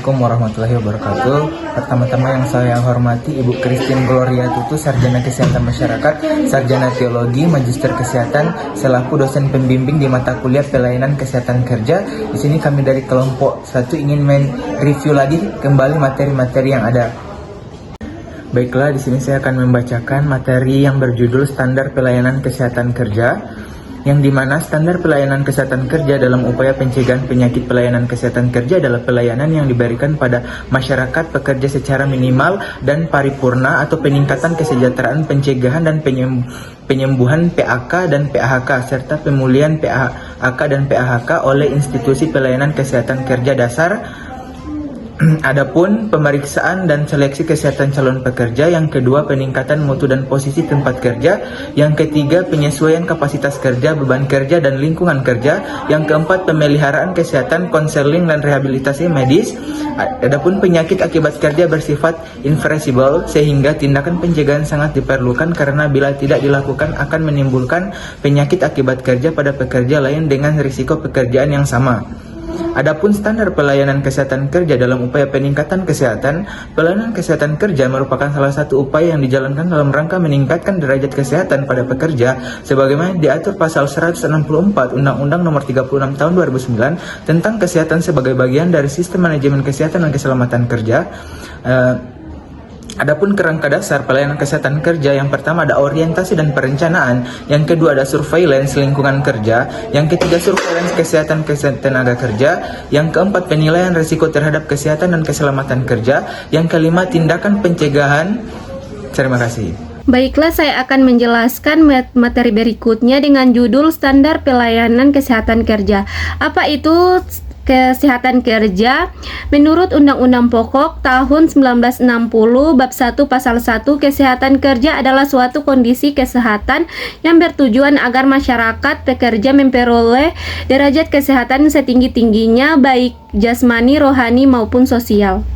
Assalamualaikum warahmatullahi wabarakatuh. Pertama-tama yang saya hormati Ibu Christine Gloria Tutu, Sarjana Kesehatan Masyarakat, Sarjana Teologi, Magister Kesehatan, selaku dosen pembimbing di mata kuliah Pelayanan Kesehatan Kerja. Di sini kami dari kelompok 1 ingin review lagi kembali materi-materi yang ada. Baiklah, di sini saya akan membacakan materi yang berjudul Standar Pelayanan Kesehatan Kerja, yang dimana standar pelayanan kesehatan kerja dalam upaya pencegahan penyakit pelayanan kesehatan kerja adalah pelayanan yang diberikan pada masyarakat pekerja secara minimal dan paripurna atau peningkatan kesejahteraan, pencegahan dan penyembuhan PAK dan PAHK serta pemulihan PAK dan PAHK oleh institusi pelayanan kesehatan kerja dasar. Adapun pemeriksaan dan seleksi kesehatan calon pekerja, yang kedua peningkatan mutu dan posisi tempat kerja, yang ketiga penyesuaian kapasitas kerja, beban kerja dan lingkungan kerja, yang keempat pemeliharaan kesehatan, konseling dan rehabilitasi medis. Adapun penyakit akibat kerja bersifat irreversible sehingga tindakan pencegahan sangat diperlukan karena bila tidak dilakukan akan menimbulkan penyakit akibat kerja pada pekerja lain dengan risiko pekerjaan yang sama. Adapun standar pelayanan kesehatan kerja dalam upaya peningkatan kesehatan, pelayanan kesehatan kerja merupakan salah satu upaya yang dijalankan dalam rangka meningkatkan derajat kesehatan pada pekerja sebagaimana diatur pasal 164 Undang-Undang Nomor 36 Tahun 2009 tentang kesehatan sebagai bagian dari sistem manajemen kesehatan dan keselamatan kerja. Adapun kerangka dasar pelayanan kesehatan kerja, yang pertama ada orientasi dan perencanaan, yang kedua ada surveillance lingkungan kerja, yang ketiga surveillance kesehatan tenaga kerja, yang keempat penilaian risiko terhadap kesehatan dan keselamatan kerja, yang kelima tindakan pencegahan. Terima kasih. Baiklah, saya akan menjelaskan materi berikutnya dengan judul Standar Pelayanan Kesehatan Kerja. Apa itu kesehatan kerja? Menurut Undang-Undang Pokok tahun 1960 bab 1 pasal 1, kesehatan kerja adalah suatu kondisi kesehatan yang bertujuan agar masyarakat pekerja memperoleh derajat kesehatan setinggi-tingginya baik jasmani, rohani maupun sosial.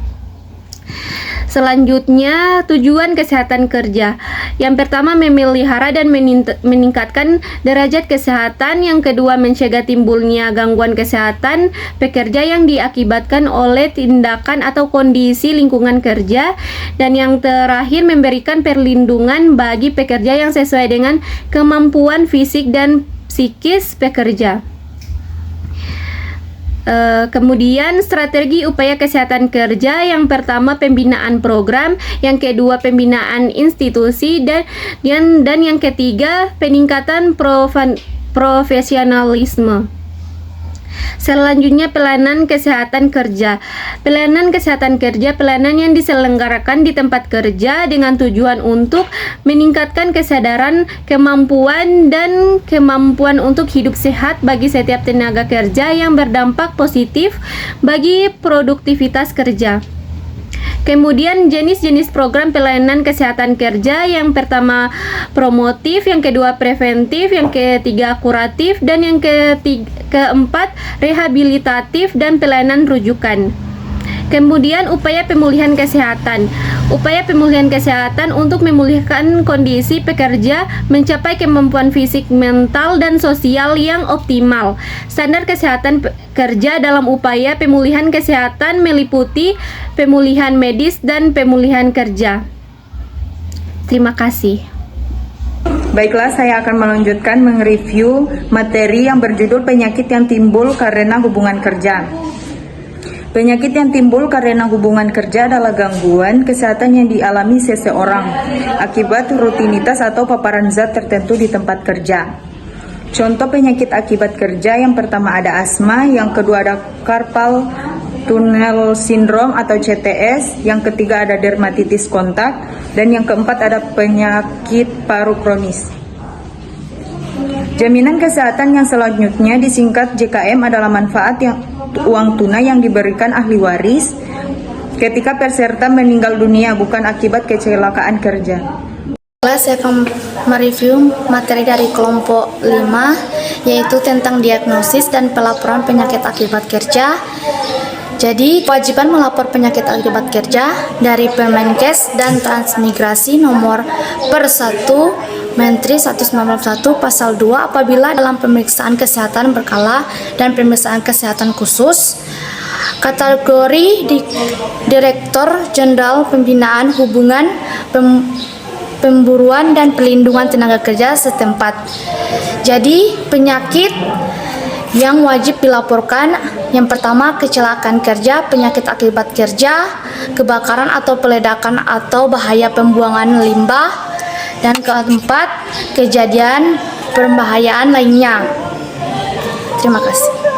Selanjutnya, tujuan kesehatan kerja. Yang pertama, memelihara dan meningkatkan derajat kesehatan. Yang kedua, mencegah timbulnya gangguan kesehatan pekerja yang diakibatkan oleh tindakan atau kondisi lingkungan kerja. Dan yang terakhir, memberikan perlindungan bagi pekerja yang sesuai dengan kemampuan fisik dan psikis pekerja. Kemudian strategi upaya kesehatan kerja, yang pertama pembinaan program, yang kedua pembinaan institusi, dan yang ketiga peningkatan profesionalisme. Selanjutnya, pelayanan kesehatan kerja. Pelayanan kesehatan kerja, pelayanan yang diselenggarakan di tempat kerja dengan tujuan untuk meningkatkan kesadaran, kemampuan untuk hidup sehat bagi setiap tenaga kerja yang berdampak positif bagi produktivitas kerja. Kemudian jenis-jenis program pelayanan kesehatan kerja, yang pertama promotif, yang kedua preventif, yang ketiga kuratif, dan yang keempat rehabilitatif dan pelayanan rujukan. Kemudian upaya pemulihan kesehatan. Upaya pemulihan kesehatan untuk memulihkan kondisi pekerja mencapai kemampuan fisik, mental, dan sosial yang optimal. Standar kesehatan kerja dalam upaya pemulihan kesehatan meliputi pemulihan medis dan pemulihan kerja. Terima kasih. Baiklah, saya akan melanjutkan mereview materi yang berjudul penyakit yang timbul karena hubungan kerja. Penyakit yang timbul karena hubungan kerja adalah gangguan kesehatan yang dialami seseorang akibat rutinitas atau paparan zat tertentu di tempat kerja. Contoh penyakit akibat kerja, yang pertama ada asma, yang kedua ada carpal tunnel syndrome atau CTS, yang ketiga ada dermatitis kontak, dan yang keempat ada penyakit paru kronis. Jaminan kesehatan yang selanjutnya disingkat JKM adalah manfaat yang uang tunai yang diberikan ahli waris ketika peserta meninggal dunia bukan akibat kecelakaan kerja. Saya akan mereview materi dari kelompok 5, yaitu tentang diagnosis dan pelaporan penyakit akibat kerja. Jadi, kewajiban melapor penyakit akibat kerja dari Permenkes dan Transmigrasi nomor per 1 Menteri 191 pasal 2 apabila dalam pemeriksaan kesehatan berkala dan pemeriksaan kesehatan khusus Kategori Direktur Jenderal Pembinaan Hubungan Pemburuan dan Pelindungan Tenaga Kerja setempat. Jadi, penyakit yang wajib dilaporkan yang pertama kecelakaan kerja, penyakit akibat kerja, kebakaran atau peledakan atau bahaya pembuangan limbah, dan keempat kejadian berbahayaan lainnya. Terima kasih.